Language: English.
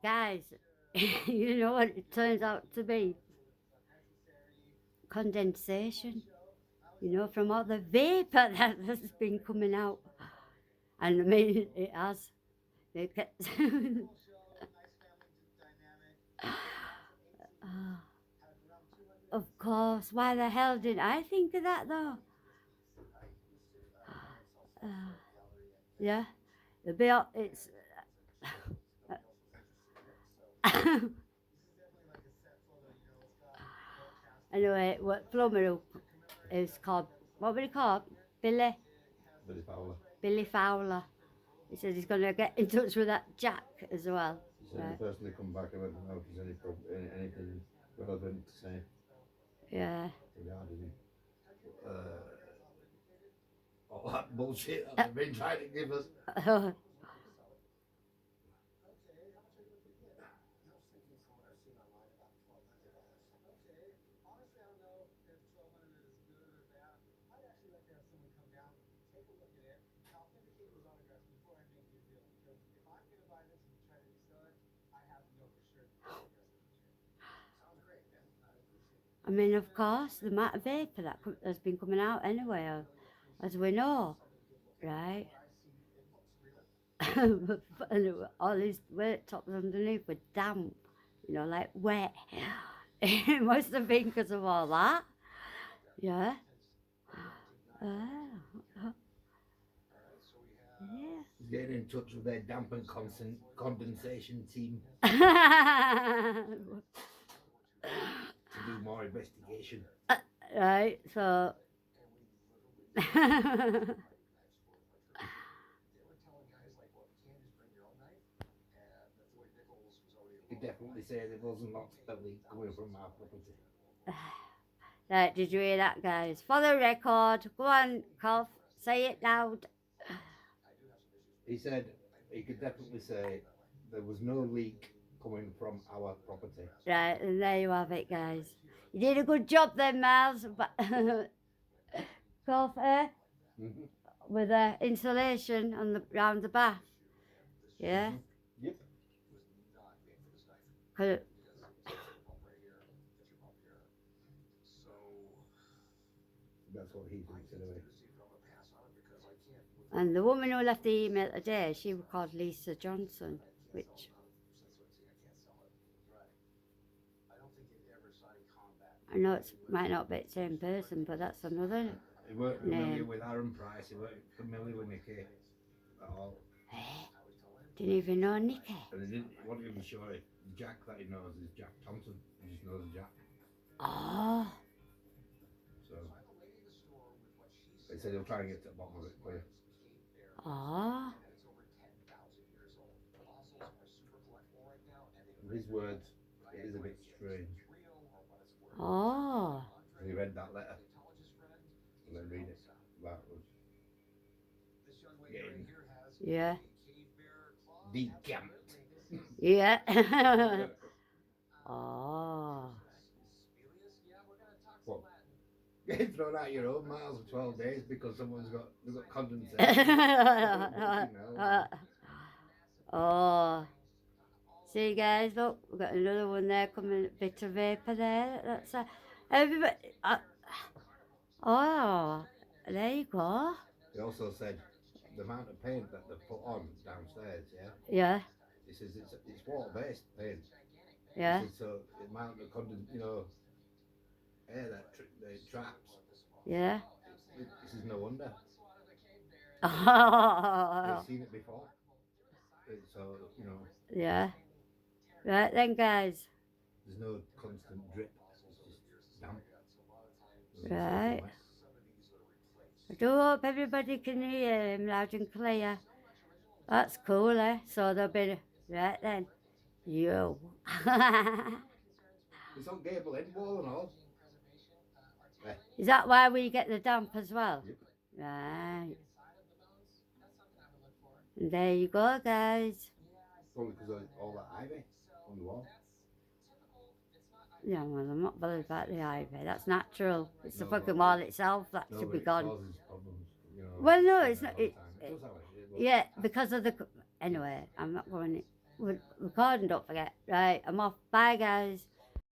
guys, you know what it turns out to be? Condensation. You know, from all the vapor that has been coming out. And I mean, it has. It gets Ah, of course. Why the hell did I think of that though? Uh, yeah, the bill. It's anyway. What plumber is called? What would he call? Billy. Billy Fowler. Billy Fowler. He says he's going to get in touch with that Jack as well. He said Right. the person they come back, I don't know if there's anything relevant to say Yeah. regarding all that bullshit that they've been trying to give us. I mean, of course, the amount of vapor that has been coming out anyway, as we know, right? And all these worktops underneath were damp, you know, like wet. It must have been because of all that. Yeah. Ah, yeah. He's getting in touch with their damp and condensation team to do more investigation. Right, so. He definitely said there wasn't lots of leak coming from our property. Right, did you hear that, guys? For the record, go on, cough, say it loud. He said he could definitely say there was no leak coming from our property. Right, and there you have it, guys. You did a good job then, Miles. But cough, Mm-hmm. with the insulation on the round the bath. Yeah. Mm-hmm. Yep. 'Cause- That's what he thinks anyway. and the woman who left the email today, she was called Lisa Johnson, which I know it might not be the same person, but that's another He weren't familiar name. with Aaron Price. He weren't familiar with Nicky at all. Didn't even know Nikki. And he wasn't even sure if Jack that he knows is Jack Thompson. He just knows Jack. Oh, So he said he'll try and get to the bottom of it for you. oh, In his words, it is a bit strange. oh. He read that letter and then read it. That was getting Yeah, decamped. yeah. Oh. What? Getting thrown out your own miles for 12 days because they've got condensation. Oh. See, guys, look, we've got another one there coming, a bit of vapor there. That's everybody. Oh, there you go. He also said the amount of paint that they've put on downstairs, yeah? Yeah, He says it's water-based paint. yeah, He says, so the amount of air that the traps, yeah. this is no wonder. Oh, They've seen it before. So, yeah. Right then, guys. there's no constant drip. It's just damp. Right. I do hope everybody can hear him loud and clear. That's cool, eh? So there'll be right then. You. It's on gable end wall and all. Is that why we get the damp as well? Yep. Right. And there you go, guys. Probably because of all that ivy on the wall. Yeah, well, I'm not bothered about the ivy. That's natural. It's the No, fucking but wall itself that No, should but be it gone. causes problems. Well, no, all it's the not. time. It does have it, but Yeah, because of the. Anyway, I'm not going. recording, don't forget. Right, I'm off. Bye, guys.